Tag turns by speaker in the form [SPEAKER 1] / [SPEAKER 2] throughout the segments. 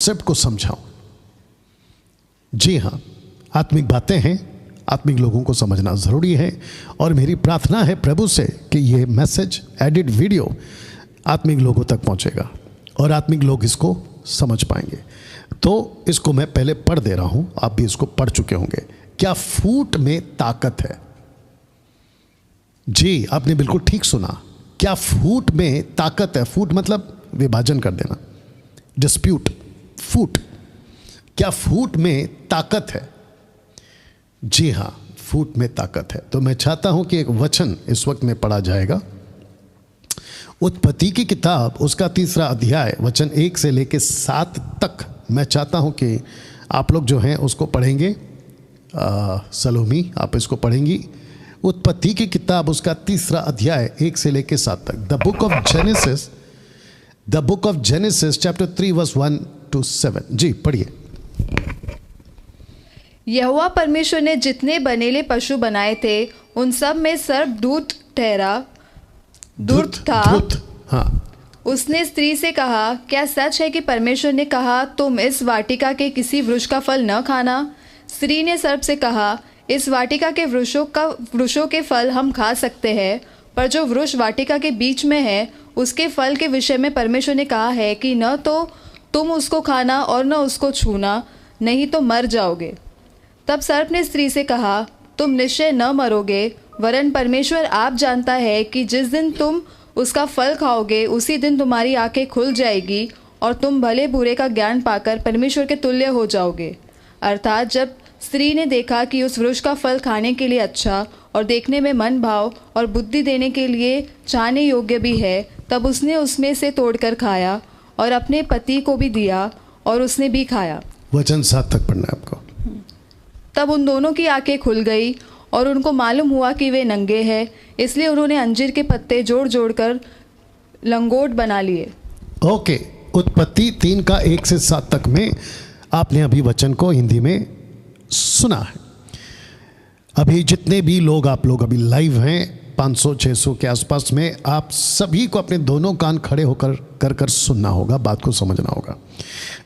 [SPEAKER 1] Concept को समझाऊं। जी हाँ, आत्मिक बातें हैं, आत्मिक लोगों को समझना ज़रूरी है और मेरी प्रार्थना है प्रभु से कि ये मैसेज एडिट वीडियो आत्मिक लोगों तक पहुंचेगा और आत्मिक लोग इसको समझ पाएंगे। तो इसको मैं पहले पढ़ दे रहा हूं, आप भी इसको पढ़ चुके होंगे। क्या फूट में ताकत है? जी, आपने बिल्कुल ठीक सुना। क्या फूट में ताकत है? फूट मतलब विभाजन कर देना, डिस्प्यूट। फूट, क्या फूट में ताकत है? जी हाँ, फूट में ताकत है। तो मैं चाहता हूं कि एक वचन इस वक्त में पढ़ा जाएगा। उत्पत्ति की किताब उसका 3 अध्याय वचन 1 से लेकर 7 तक मैं चाहता हूं कि आप लोग जो हैं उसको पढ़ेंगे। सलोमी, आप इसको पढ़ेंगी। उत्पत्ति की किताब उसका 3 अध्याय 1 से लेकर 7 तक। The book of Genesis chapter 3 verse 1 to 7। जी पढ़िए।
[SPEAKER 2] यहोवा परमेश्वर ने जितने बनेले पशु बनाए थे उन सब में सर्प धूर्त ठहरा, धूर्त था। हाँ। उसने स्त्री से कहा, क्या सच है कि परमेश्वर ने कहा तुम इस वाटिका के किसी वृक्ष का फल न खाना? स्त्री ने सर्प से कहा, इस वाटिका के वृक्षों के फल हम खा सकते हैं, पर जो वृक्ष वाटिका के बीच में है उसके फल के विषय में परमेश्वर ने कहा है कि न तो तुम उसको खाना और न उसको छूना, नहीं तो मर जाओगे। तब सर्प ने स्त्री से कहा, तुम निश्चय न मरोगे, वरन परमेश्वर आप जानता है कि जिस दिन तुम उसका फल खाओगे उसी दिन तुम्हारी आंखें खुल जाएगी और तुम भले बुरे का ज्ञान पाकर परमेश्वर के तुल्य हो जाओगे। अर्थात जब स्त्री ने देखा कि उस वृक्ष का फल खाने के लिए अच्छा और देखने में मन भाव और बुद्धि देने के लिए चाहने योग्य भी है, तब उसने उसमें से तोड़कर खाया और अपने पति को भी दिया और उसने भी खाया।
[SPEAKER 1] वचन 7 तक पढ़ना है आपको।
[SPEAKER 2] तब उन दोनों की आंखें खुल गई और उनको मालूम हुआ कि वे नंगे हैं, इसलिए उन्होंने अंजीर के पत्ते जोड़ जोड़ कर लंगोट बना लिए।
[SPEAKER 1] ओके, उत्पत्ति 3 का 1 से 7 तक में आपने अभी वचन को हिंदी में सुना है। अभी जितने भी लोग आप लोग अभी लाइव हैं 500-600 के आसपास में, आप सभी को अपने दोनों कान खड़े होकर कर सुनना होगा, बात को समझना होगा।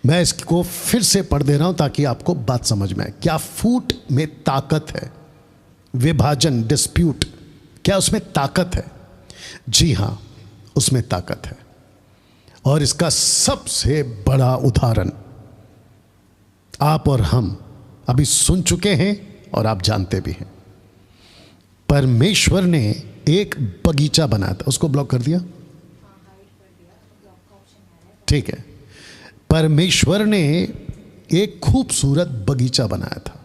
[SPEAKER 1] मैं इसको फिर से पढ़ दे रहा हूं ताकि आपको बात समझ में आए। क्या फूट में ताकत है? विभाजन, डिस्प्यूट, क्या उसमें ताकत है? जी हां, उसमें ताकत है। और इसका सबसे बड़ा उदाहरण आप और हम अभी सुन चुके हैं और आप जानते भी हैं। परमेश्वर ने एक बगीचा बनाया था। उसको ब्लॉक कर दिया, ठीक है। परमेश्वर ने एक खूबसूरत बगीचा बनाया था।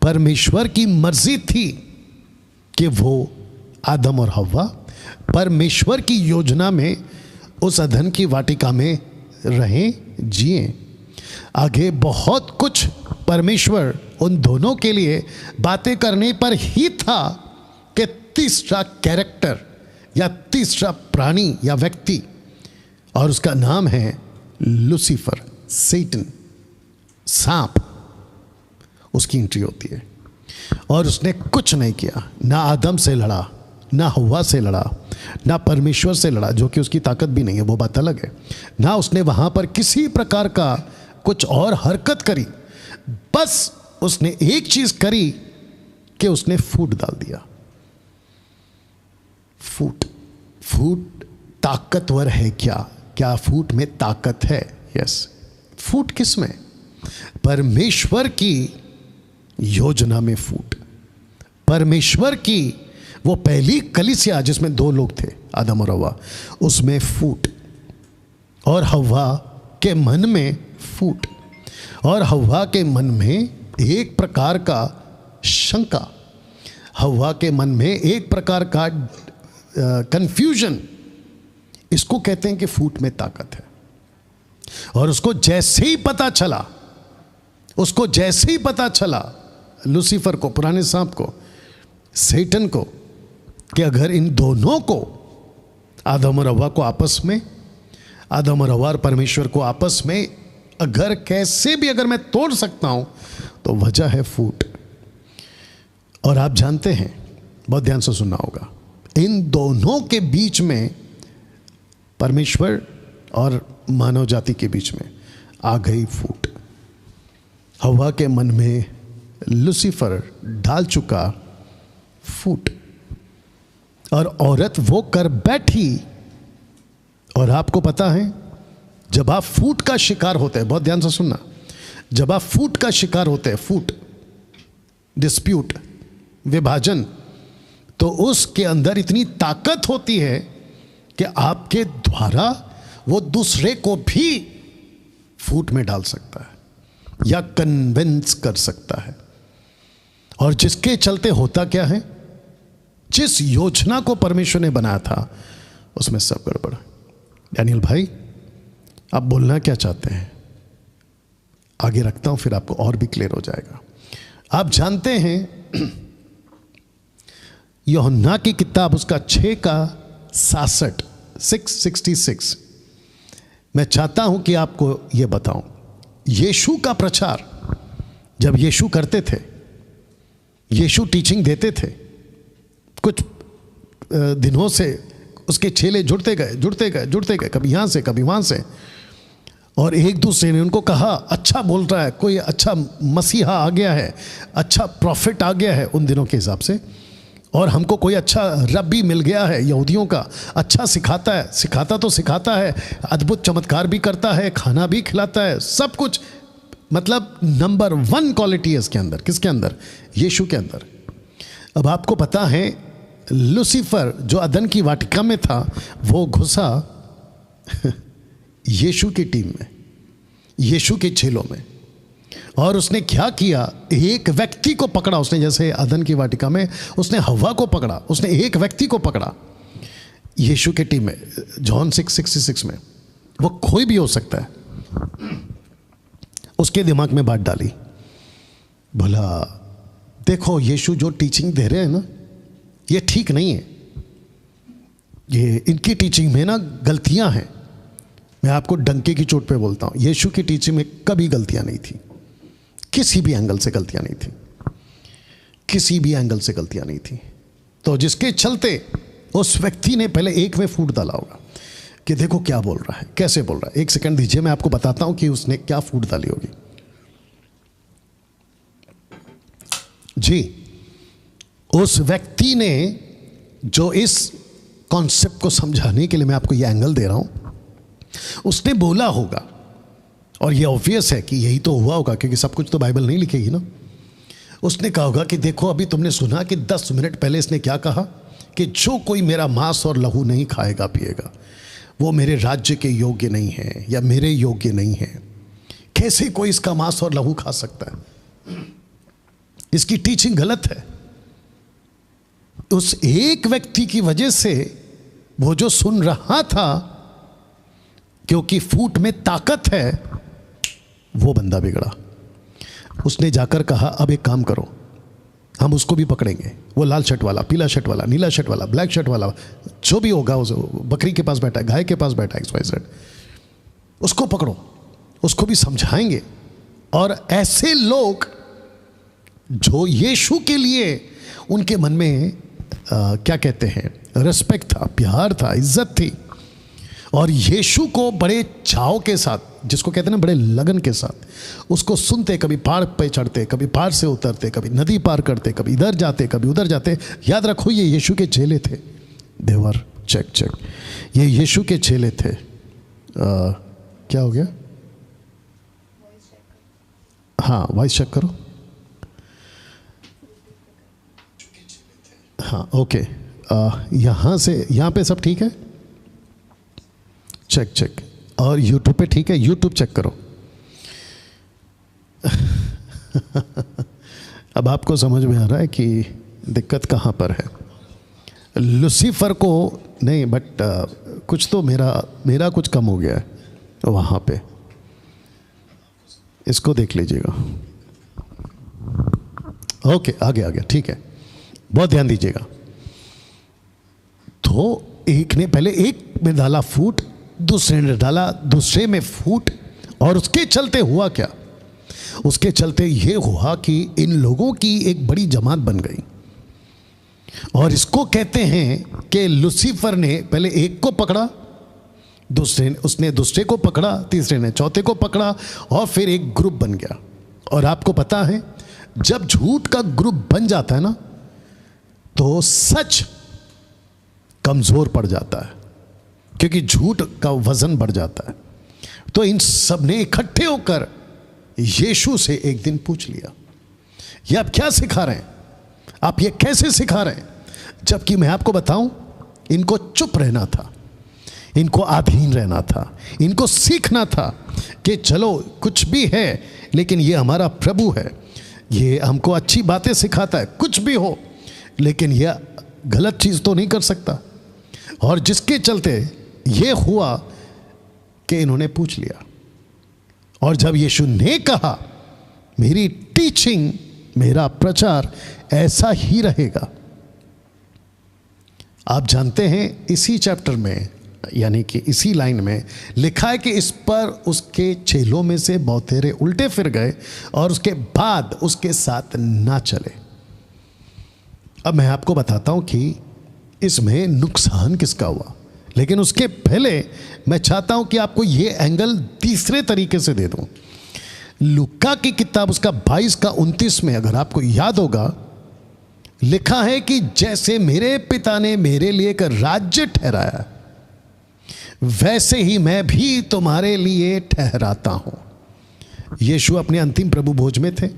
[SPEAKER 1] परमेश्वर की मर्जी थी कि वो आदम और हव्वा परमेश्वर की योजना में उस अदन की वाटिका में रहें, जिए। आगे बहुत कुछ परमेश्वर उन दोनों के लिए बातें करने पर ही था कि तीसरा कैरेक्टर या तीसरा प्राणी या व्यक्ति, और उसका नाम है लूसीफर, सैटन, सांप, उसकी एंट्री होती है। और उसने कुछ नहीं किया, ना आदम से लड़ा, ना हव्वा से लड़ा, ना परमेश्वर से लड़ा, जो कि उसकी ताकत भी नहीं है, वो बात अलग है। ना उसने वहां पर किसी प्रकार का कुछ और हरकत करी। बस उसने एक चीज करी कि उसने फूट डाल दिया। फूट ताकतवर है क्या? क्या फूट में ताकत है? यस। फूट किस में? परमेश्वर की योजना में फूट। परमेश्वर की वो पहली कलीसिया जिसमें 2 लोग थे, आदम और हव्वा, उसमें फूट। और हव्वा के मन में फूट। और हव्वा के मन में एक प्रकार का शंका, हव्वा के मन में एक प्रकार का कंफ्यूजन। इसको कहते हैं कि फूट में ताकत है। और उसको जैसे ही पता चला लूसीफर को, पुराने सांप को, सैटन को, कि अगर इन दोनों को, आदम और हव्वा को आपस में, आदम और हव्वा और परमेश्वर को आपस में अगर कैसे भी अगर मैं तोड़ सकता हूं तो वजह है फूट। और आप जानते हैं, बहुत ध्यान से सुनना होगा, इन दोनों के बीच में, परमेश्वर और मानव जाति के बीच में आ गई फूट। हवा के मन में लूसीफर डाल चुका फूट, और औरत वो कर बैठी। और आपको पता है, जब आप फूट का शिकार होते हैं, बहुत ध्यान से सुनना, जब आप फूट का शिकार होते हैं, फूट डिस्प्यूट, विभाजन, तो उसके अंदर इतनी ताकत होती है कि आपके द्वारा वो दूसरे को भी फूट में डाल सकता है या कन्विंस कर सकता है। और जिसके चलते होता क्या है, जिस योजना को परमेश्वर ने बनाया था उसमें सब गड़बड़। डैनियल भाई, आप बोलना क्या चाहते हैं? आगे रखता हूं, फिर आपको और भी क्लियर हो जाएगा। आप जानते हैं यूहन्ना की किताब उसका 6:66 666, मैं चाहता हूं कि आपको यह बताऊं, यीशु का प्रचार जब यीशु करते थे, यीशु टीचिंग देते थे, कुछ दिनों से उसके चेले जुड़ते गए, कभी यहां से कभी वहां से, और एक दूसरे ने उनको कहा, अच्छा बोल रहा है, कोई अच्छा मसीहा आ गया है, अच्छा प्रॉफिट आ गया है उन दिनों के हिसाब से, और हमको कोई अच्छा रब्बी मिल गया है यहूदियों का, अच्छा सिखाता है, अद्भुत चमत्कार भी करता है, खाना भी खिलाता है, सब कुछ, मतलब नंबर 1 क्वालिटी है इसके अंदर। किसके अंदर? यीशु के अंदर। अब आपको पता है, लूसीफर जो अदन की वाटिका में था, वो घुसा यीशु की टीम में, यीशु के चेलों में, और उसने क्या किया, एक व्यक्ति को पकड़ा उसने, जैसे अदन की वाटिका में उसने हवा को पकड़ा, उसने एक व्यक्ति को पकड़ा यीशु के टीम में। जॉन 6:66 में, वो कोई भी हो सकता है, उसके दिमाग में बात डाली, बोला देखो यीशु जो टीचिंग दे रहे हैं ना, ये ठीक नहीं है, ये इनकी टीचिंग में ना गलतियां हैं। मैं आपको डंके की चोट पे बोलता हूं, यीशु की टीचिंग में कभी गलतियां नहीं थी, किसी भी एंगल से गलतियां नहीं थी, किसी भी एंगल से गलतियां नहीं थी। तो जिसके चलते उस व्यक्ति ने पहले एक में फूट डाला होगा कि देखो क्या बोल रहा है, कैसे बोल रहा है। एक सेकंड दीजिए, मैं आपको बताता हूं कि उसने क्या फूट डाली होगी। जी, उस व्यक्ति ने, जो इस कॉन्सेप्ट को समझाने के लिए मैं आपको यह एंगल दे रहा हूं, उसने बोला होगा, और यह ऑब्वियस है कि यही तो हुआ होगा, क्योंकि सब कुछ तो बाइबल नहीं लिखेगी ना। उसने कहा होगा कि देखो, अभी तुमने सुना कि 10 मिनट पहले इसने क्या कहा, कि जो कोई मेरा मांस और लहू नहीं खाएगा पिएगा, वो मेरे राज्य के योग्य नहीं है, या मेरे योग्य नहीं है। कैसे कोई इसका मांस और लहू खा सकता है? इसकी टीचिंग गलत है। उस एक व्यक्ति की वजह से वो जो सुन रहा था, क्योंकि फूट में ताकत है, वो बंदा बिगड़ा। उसने जाकर कहा, अब एक काम करो, हम उसको भी पकड़ेंगे, वो लाल शर्ट वाला, पीला शर्ट वाला, नीला शर्ट वाला, ब्लैक शर्ट वाला, जो भी होगा, उस बकरी के पास बैठा है, गाय के पास बैठा है, XYZ, उसको पकड़ो, उसको भी समझाएंगे। और ऐसे लोग जो यीशु के लिए उनके मन में क्या कहते हैं, रिस्पेक्ट था, प्यार था, इज्जत थी, और यीशु को बड़े चाव के साथ, जिसको कहते हैं ना, बड़े लगन के साथ उसको सुनते, कभी पहाड़ पे चढ़ते, कभी पहाड़ से उतरते, कभी नदी पार करते, कभी इधर जाते, कभी उधर जाते। याद रखो, ये यीशु के चेले थे। देवर चेक, ये यीशु के चेले थे। क्या हो गया? हाँ, वॉइस चेक करो। हाँ, ओके, यहाँ से यहाँ पे सब ठीक है? चेक। और यूट्यूब पे ठीक है? यूट्यूब चेक करो। अब आपको समझ में आ रहा है कि दिक्कत कहाँ पर है। लूसीफर को नहीं, बट कुछ तो मेरा कुछ कम हो गया है वहाँ पे, इसको देख लीजिएगा। ओके, आ गया, ठीक है, बहुत ध्यान दीजिएगा। तो एक ने पहले एक में डाला फूट, दूसरे ने डाला दूसरे में फूट, और उसके चलते हुआ क्या? उसके चलते ये हुआ कि इन लोगों की एक बड़ी जमात बन गई। और इसको कहते हैं कि लूसीफर ने पहले एक को पकड़ा, उसने दूसरे को पकड़ा, तीसरे ने चौथे को पकड़ा, और फिर एक ग्रुप बन गया। और आपको पता है, जब झूठ का ग्रुप बन जाता है ना, तो सच कमजोर पड़ जाता है, क्योंकि झूठ का वजन बढ़ जाता है। तो इन सब ने इकट्ठे होकर यीशु से एक दिन पूछ लिया, ये आप क्या सिखा रहे हैं, आप ये कैसे सिखा रहे हैं? जबकि मैं आपको बताऊं, इनको चुप रहना था, इनको अधीन रहना था, इनको सीखना था कि चलो कुछ भी है, लेकिन ये हमारा प्रभु है, ये हमको अच्छी बातें सिखाता है, कुछ भी हो, लेकिन यह गलत चीज़ तो नहीं कर सकता। और जिसके चलते ये हुआ कि इन्होंने पूछ लिया। और जब यीशु ने कहा, मेरी टीचिंग, मेरा प्रचार ऐसा ही रहेगा। आप जानते हैं, इसी चैप्टर में, यानी कि इसी लाइन में लिखा है कि इस पर उसके चेलों में से बहुतेरे उल्टे फिर गए और उसके बाद उसके साथ ना चले। अब मैं आपको बताता हूं कि इसमें नुकसान किसका हुआ, लेकिन उसके पहले मैं चाहता हूं कि आपको ये एंगल तीसरे तरीके से दे दूं। लूका की किताब उसका 22 का 29 में, अगर आपको याद होगा, लिखा है कि जैसे मेरे पिता ने मेरे लिए एक राज्य ठहराया, वैसे ही मैं भी तुम्हारे लिए ठहराता हूं। यीशु अपने अंतिम प्रभु भोज में थे,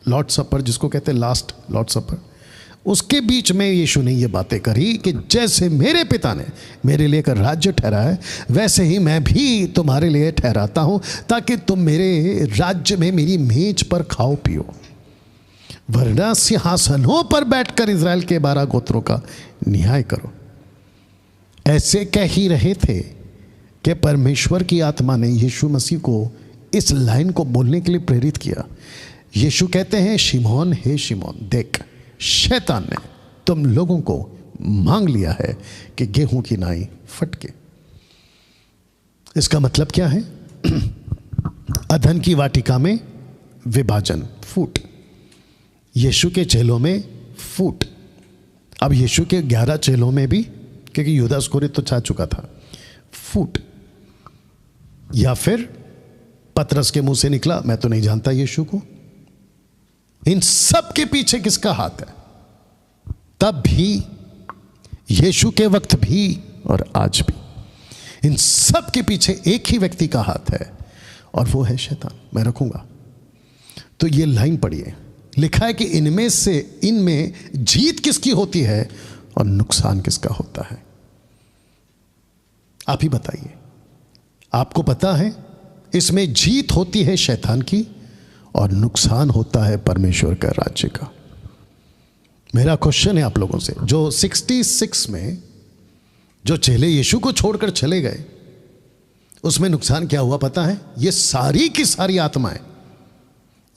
[SPEAKER 1] लॉर्ड सपर जिसको कहते हैं लास्ट लॉर्ड सपर, उसके बीच में यीशु ने ये बातें करी कि जैसे मेरे पिता ने मेरे लिए एक राज्य ठहराया है, वैसे ही मैं भी तुम्हारे लिए ठहराता हूं, ताकि तुम मेरे राज्य में मेरी मेज पर खाओ पियो, वरना सिंहासनों पर बैठकर इज़राइल के 12 गोत्रों का न्याय करो। ऐसे कह ही रहे थे कि परमेश्वर की आत्मा ने यीशु मसीह को इस लाइन को बोलने के लिए प्रेरित किया। यीशु कहते हैं, शिमोन हे शिमोन, देख शैतान ने तुम लोगों को मांग लिया है कि गेहूं की नाई फटके। इसका मतलब क्या है? अधन की वाटिका में विभाजन, फूट। यीशु के चेलों में फूट। अब यीशु के 11 चेलों में भी, क्योंकि यूदा इस्करियोत तो छा चुका था, फूट। या फिर पतरस के मुंह से निकला, मैं तो नहीं जानता यीशु को। इन सब के पीछे किसका हाथ है? तब भी, यीशु के वक्त भी और आज भी, इन सब के पीछे एक ही व्यक्ति का हाथ है, और वो है शैतान। मैं रखूंगा। तो ये लाइन पढ़िए, लिखा है कि इनमें जीत किसकी होती है और नुकसान किसका होता है? आप ही बताइए। आपको पता है, इसमें जीत होती है शैतान की और नुकसान होता है परमेश्वर का राज्य का। मेरा क्वेश्चन है आप लोगों से, जो 66 में जो चेले यीशु को छोड़कर चले गए, उसमें नुकसान क्या हुआ पता है? ये सारी की सारी आत्माएं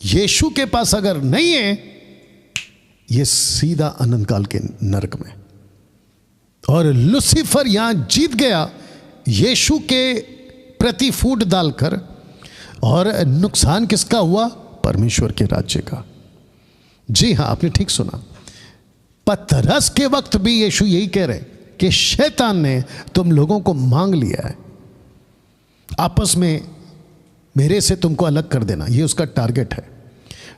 [SPEAKER 1] यीशु के पास अगर नहीं है, ये सीधा अनंत काल के नरक में। और लूसीफर यहां जीत गया यीशु के प्रति फूट डालकर, और नुकसान किसका हुआ? परमेश्वर के राज्य का। जी हां, आपने ठीक सुना। पतरस के वक्त भी यीशु यही कह रहे कि शैतान ने तुम लोगों को मांग लिया है, आपस में मेरे से तुमको अलग कर देना, ये उसका टारगेट है।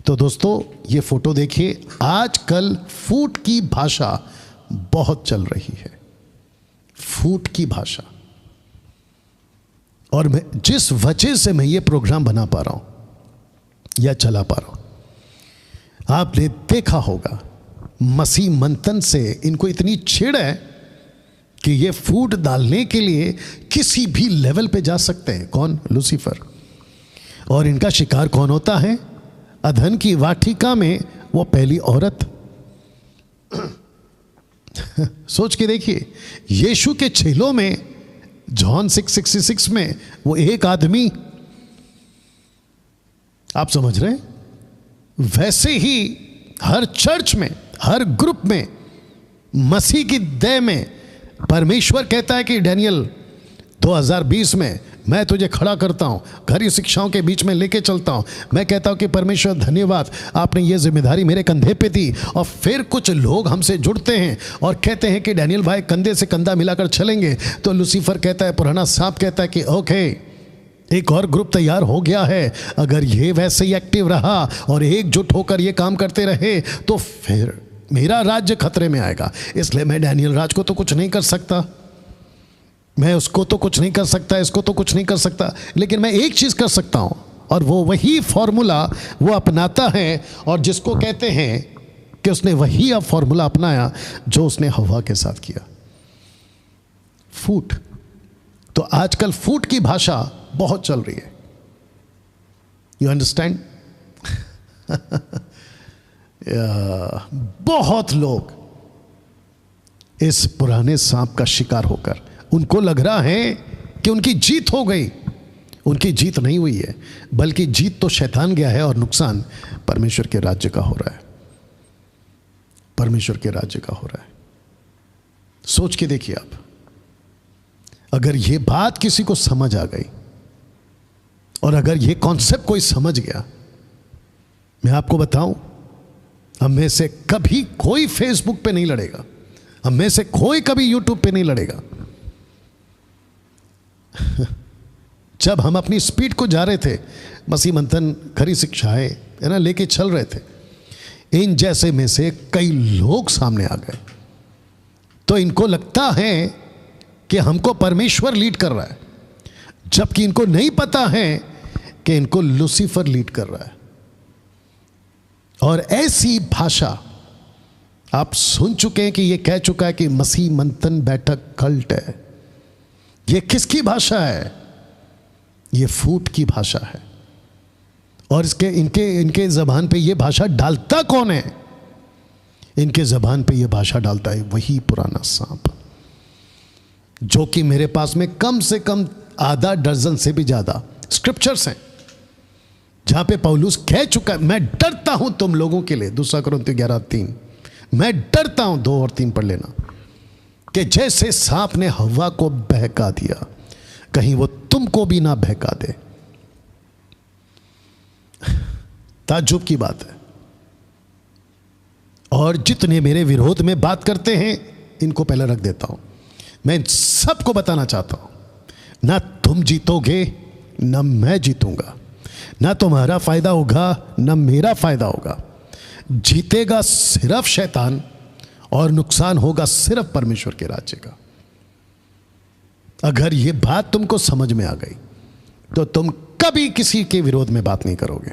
[SPEAKER 1] तो दोस्तों, ये फोटो देखिए। आजकल फूट की भाषा बहुत चल रही है, फूट की भाषा। और मैं जिस वजह से मैं ये प्रोग्राम बना पा रहा हूं या चला पा रहा हूं, आपने देखा होगा मसीह मंथन से इनको इतनी छेड़ है कि ये फूट डालने के लिए किसी भी लेवल पे जा सकते हैं। कौन? लूसीफर। और इनका शिकार कौन होता है? अधन की वाटिका में वो पहली औरत। सोच के देखिए, यीशु के चेलों में, जॉन 6:66 में, वो एक आदमी। आप समझ रहे हैं? वैसे ही हर चर्च में, हर ग्रुप में, मसीह की देह में परमेश्वर कहता है कि डैनियल 2020 में मैं तुझे खड़ा करता हूँ, घरी शिक्षाओं के बीच में लेके चलता हूँ। मैं कहता हूँ कि परमेश्वर धन्यवाद, आपने ये जिम्मेदारी मेरे कंधे पे दी। और फिर कुछ लोग हमसे जुड़ते हैं और कहते हैं कि डैनियल भाई कंधे से कंधा मिलाकर चलेंगे। तो लूसीफर कहता है, पुराना सांप कहता है कि ओके, एक और ग्रुप तैयार हो गया है। अगर ये वैसे ही एक्टिव रहा और एकजुट होकर ये काम करते रहे तो फिर मेरा राज्य खतरे में आएगा। इसलिए मैं डैनियल राज को तो कुछ नहीं कर सकता, मैं उसको तो कुछ नहीं कर सकता, इसको तो कुछ नहीं कर सकता, लेकिन मैं एक चीज़ कर सकता हूँ, और वो वही फॉर्मूला वो अपनाता है, और जिसको कहते हैं कि उसने वही अब फॉर्मूला अपनाया जो उसने हवा के साथ किया, फूट। तो आजकल फूट की भाषा बहुत चल रही है, यू अंडरस्टैंड। बहुत लोग इस पुराने सांप का शिकार होकर उनको लग रहा है कि उनकी जीत हो गई। उनकी जीत नहीं हुई है, बल्कि जीत तो शैतान गया है और नुकसान परमेश्वर के राज्य का हो रहा है। परमेश्वर के राज्य का हो रहा है। सोच के देखिए आप, अगर ये बात किसी को समझ आ गई और अगर ये कॉन्सेप्ट कोई समझ गया, मैं आपको बताऊं, हम में से कभी कोई फेसबुक पे नहीं लड़ेगा, हम में से कोई कभी यूट्यूब पे नहीं लड़ेगा। जब हम अपनी स्पीड को जा रहे थे, मसीह मंथन खरी शिक्षाएं है ना लेके चल रहे थे, इन जैसे में से कई लोग सामने आ गए। तो इनको लगता है कि हमको परमेश्वर लीड कर रहा है, जबकि इनको नहीं पता है कि इनको लूसीफर लीड कर रहा है। और ऐसी भाषा आप सुन चुके हैं कि ये कह चुका है कि मसीह मंथन बैठक कल्ट है। ये किसकी भाषा है? ये फूट की भाषा है। और इसके इनके ज़बान पे ये भाषा डालता कौन है? इनके ज़बान पे ये भाषा डालता है वही पुराना सांप, जो कि मेरे पास में कम से कम आधा दर्जन से भी ज़्यादा स्क्रिप्चर्स हैं जहाँ पे पौलुस कह चुका है, मैं डरता हूँ तुम लोगों के लिए। 2 कुरिन्थियों 11:3, मैं डरता हूँ, 2 और 3 पढ़ लेना, कि जैसे सांप ने हव्वा को बहका दिया, कहीं वो तुमको भी ना बहका दे। ताज्जुब की बात है। और जितने मेरे विरोध में बात करते हैं, इनको पहले रख देता हूं। मैं इन सबको बताना चाहता हूं, ना तुम जीतोगे ना मैं जीतूंगा, ना तुम्हारा फायदा होगा ना मेरा फायदा होगा। जीतेगा सिर्फ शैतान और नुकसान होगा सिर्फ परमेश्वर के राज्य का। अगर यह बात तुमको समझ में आ गई तो तुम कभी किसी के विरोध में बात नहीं करोगे।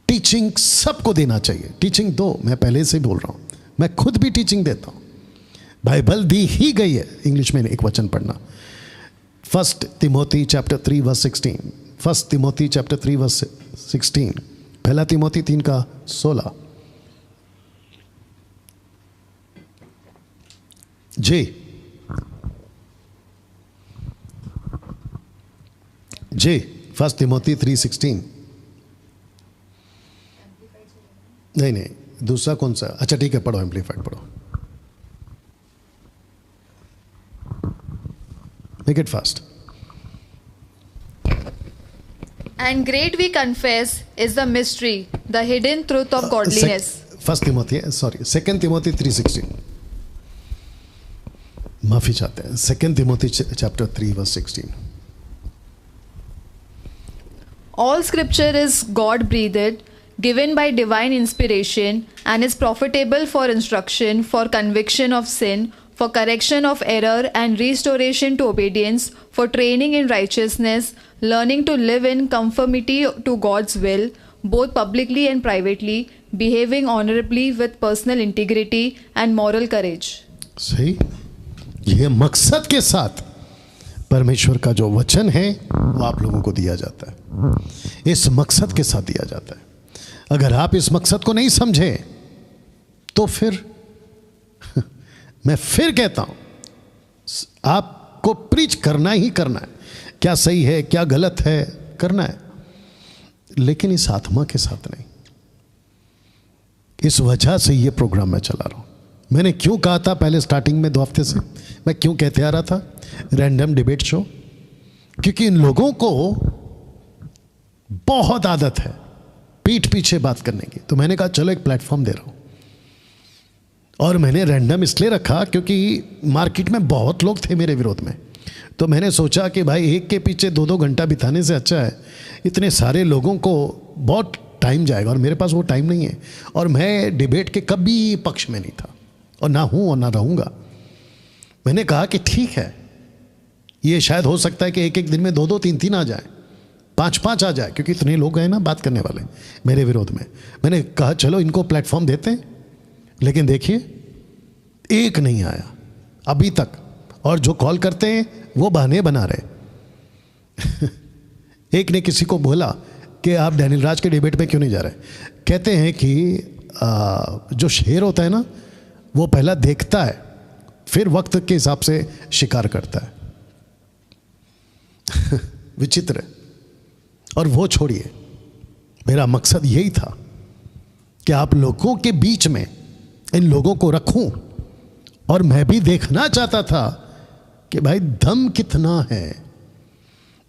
[SPEAKER 1] टीचिंग सबको देना चाहिए, टीचिंग दो, मैं पहले से बोल रहा हूं, मैं खुद भी टीचिंग देता हूं। बाइबल दी ही गई है। इंग्लिश में एक वचन पढ़ना, 1 Timothy chapter 3 verse 16, 1 Timothy chapter 3 verse 16, 1 Timothy 3:16। जी 1 तिमोथी 3:16। नहीं, दूसरा कौन सा? अच्छा ठीक है, पढ़ो, एम्प्लीफाइड पढ़ो, make it fast.
[SPEAKER 2] And great we confess is the mystery, the hidden truth of godliness.
[SPEAKER 1] 1 Timothy, sorry 2 Timothy 3:16, माफी चाहते हैं, 2 तिमोथी chapter 3 verse 16।
[SPEAKER 2] All scripture is God breathed, given by divine inspiration, and is profitable for instruction, for conviction of sin, for correction of error, and restoration to obedience, for training in righteousness, learning to live in conformity to God's will, both publicly and privately, behaving honorably with personal integrity and moral courage.
[SPEAKER 1] सही, यह मकसद के साथ परमेश्वर का जो वचन है वो आप लोगों को दिया जाता है। इस मकसद के साथ दिया जाता है। अगर आप इस मकसद को नहीं समझे तो फिर मैं फिर कहता हूं, आपको प्रीच करना ही करना है, क्या सही है क्या गलत है करना है, लेकिन इस आत्मा के साथ नहीं। इस वजह से ये प्रोग्राम मैं चला रहा हूं। मैंने क्यों कहा था पहले स्टार्टिंग में 2 हफ्ते से, मैं क्यों कहते आ रहा था रैंडम डिबेट शो? क्योंकि इन लोगों को बहुत आदत है पीठ पीछे बात करने की। तो मैंने कहा चलो एक प्लेटफॉर्म दे रहा हूं, और मैंने रैंडम इसलिए रखा क्योंकि मार्केट में बहुत लोग थे मेरे विरोध में। तो मैंने सोचा कि भाई एक के पीछे 2-2 घंटा बिताने से अच्छा है इतने सारे लोगों को बहुत टाइम जाएगा, और मेरे पास वो टाइम नहीं है, और मैं डिबेट के कभी पक्ष में नहीं था और ना हूं और ना रहूंगा। मैंने कहा कि ठीक है, ये शायद हो सकता है कि एक एक दिन में 2-2, 3-3 आ जाए, 5-5 आ जाए, क्योंकि इतने लोग हैं ना बात करने वाले मेरे विरोध में। मैंने कहा चलो इनको प्लेटफॉर्म देते हैं, लेकिन देखिए एक नहीं आया अभी तक, और जो कॉल करते हैं वो बहाने बना रहे। एक ने किसी को बोला कि आप डैनियल राज के डिबेट में क्यों नहीं जा रहे? कहते हैं कि जो शेर होता है ना वो पहला देखता है फिर वक्त के हिसाब से शिकार करता है। विचित्र है। और वो छोड़िए, मेरा मकसद यही था कि आप लोगों के बीच में इन लोगों को रखूं, और मैं भी देखना चाहता था कि भाई दम कितना है।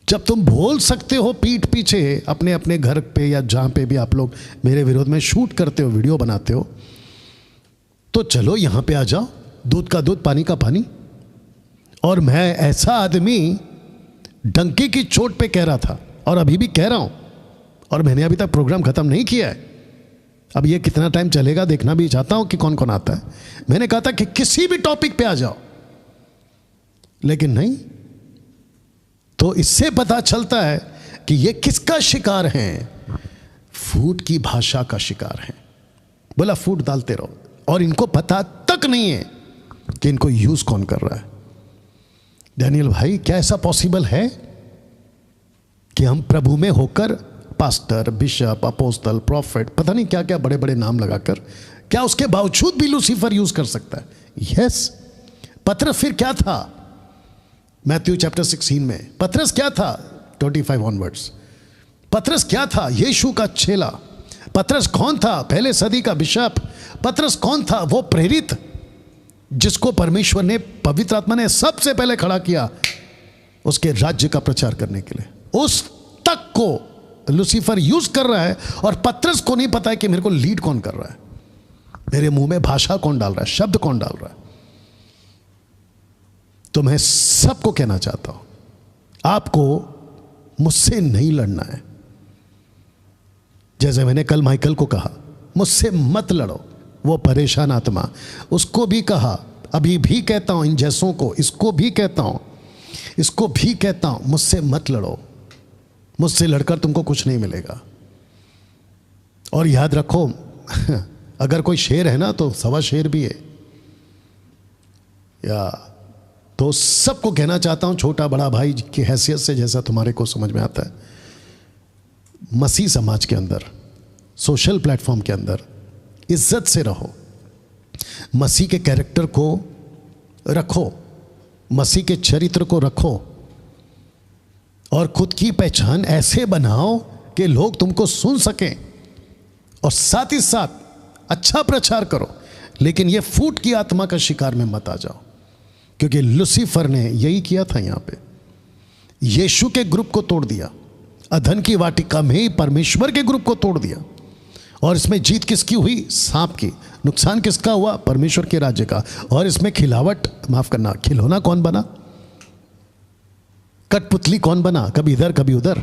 [SPEAKER 1] जब तुम बोल सकते हो पीठ पीछे अपने अपने घर पे या जहां पे भी आप लोग मेरे विरोध में शूट करते हो, वीडियो बनाते हो, तो चलो यहां पे आ जाओ, दूध का दूध पानी का पानी। और मैं ऐसा आदमी डंकी की चोट पे कह रहा था और अभी भी कह रहा हूं, और मैंने अभी तक प्रोग्राम खत्म नहीं किया है। अब ये कितना टाइम चलेगा देखना भी चाहता हूं कि कौन कौन आता है। मैंने कहा था कि किसी भी टॉपिक पे आ जाओ, लेकिन नहीं। तो इससे पता चलता है कि ये किसका शिकार हैं? फूट की भाषा का शिकार हैं। बोला फूट डालते रहो, और इनको पता तक नहीं है कि इनको यूज कौन कर रहा है। डैनियल भाई, क्या ऐसा पॉसिबल है कि हम प्रभु में होकर पास्टर, बिशप, अपोस्टल, प्रॉफिट, पता नहीं क्या क्या बड़े बड़े नाम लगाकर, क्या उसके बावजूद भी लूसीफर यूज कर सकता है? यस। पतरस फिर क्या था? मैथ्यू चैप्टर 16 में पतरस क्या था? 25 ऑनवर्ड्स पतरस क्या था? यीशु का चेला। पतरस कौन था? पहले सदी का बिशप। पतरस कौन था? वो प्रेरित जिसको परमेश्वर ने, पवित्र आत्मा ने सबसे पहले खड़ा किया उसके राज्य का प्रचार करने के लिए। उस तक को लूसीफर यूज कर रहा है, और पतरस को नहीं पता है कि मेरे को लीड कौन कर रहा है, मेरे मुंह में भाषा कौन डाल रहा है, शब्द कौन डाल रहा है। तो मैं सबको कहना चाहता हूं, आपको मुझसे नहीं लड़ना है। जैसे मैंने कल माइकल को कहा, मुझसे मत लड़ो, वो परेशान आत्मा। उसको भी कहा, अभी भी कहता हूं इन जैसों को, इसको भी कहता हूं, इसको भी कहता हूं, मुझसे मत लड़ो। मुझसे लड़कर तुमको कुछ नहीं मिलेगा। और याद रखो, अगर कोई शेर है ना तो सवा शेर भी है। या तो सबको कहना चाहता हूं, छोटा बड़ा भाई की हैसियत से, जैसा तुम्हारे को समझ में आता है, मसीह समाज के अंदर, सोशल प्लेटफॉर्म के अंदर इज्जत से रहो, मसीह के कैरेक्टर को रखो, मसीह के चरित्र को रखो, और खुद की पहचान ऐसे बनाओ कि लोग तुमको सुन सकें, और साथ ही साथ अच्छा प्रचार करो। लेकिन ये फूट की आत्मा का शिकार में मत आ जाओ, क्योंकि लूसीफर ने यही किया था। यहां पे यीशु के ग्रुप को तोड़ दिया, अधन की वाटिका में परमेश्वर के ग्रुप को तोड़ दिया, और इसमें जीत किसकी हुई? सांप की। नुकसान किसका हुआ? परमेश्वर के राज्य का। और इसमें खिलावट, माफ करना, खिलौना कौन बना? कठपुतली कौन बना? कभी इधर कभी उधर।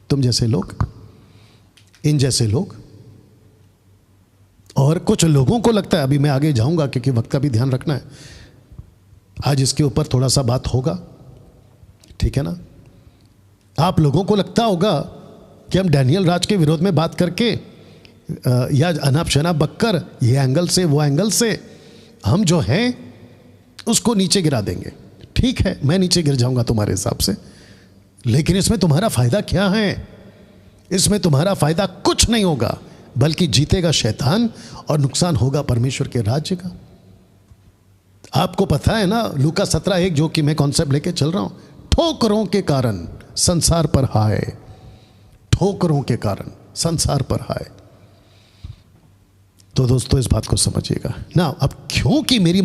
[SPEAKER 1] तुम जैसे लोग, इन जैसे लोग। और कुछ लोगों को लगता है, अभी मैं आगे जाऊंगा क्योंकि वक्त का भी ध्यान रखना है, आज इसके ऊपर थोड़ा सा बात होगा, ठीक है ना। आप लोगों को लगता होगा कि हम डैनियल राज के विरोध में बात करके या अनाप शनाप बककर, ये एंगल से वो एंगल से, हम जो हैं उसको नीचे गिरा देंगे। ठीक है, मैं नीचे गिर जाऊंगा तुम्हारे हिसाब से, लेकिन इसमें तुम्हारा फायदा क्या है? इसमें तुम्हारा फायदा कुछ नहीं होगा, बल्कि जीतेगा शैतान और नुकसान होगा परमेश्वर के राज्य का। आपको पता है ना लूका 17:1, जो कि मैं कॉन्सेप्ट लेके चल रहा हूं, ठोकरों के कारण संसार पर हाय, ठोकरों के कारण संसार पर हाय। तो दोस्तों इस बात को समझिएगा ना। अब क्योंकि मेरी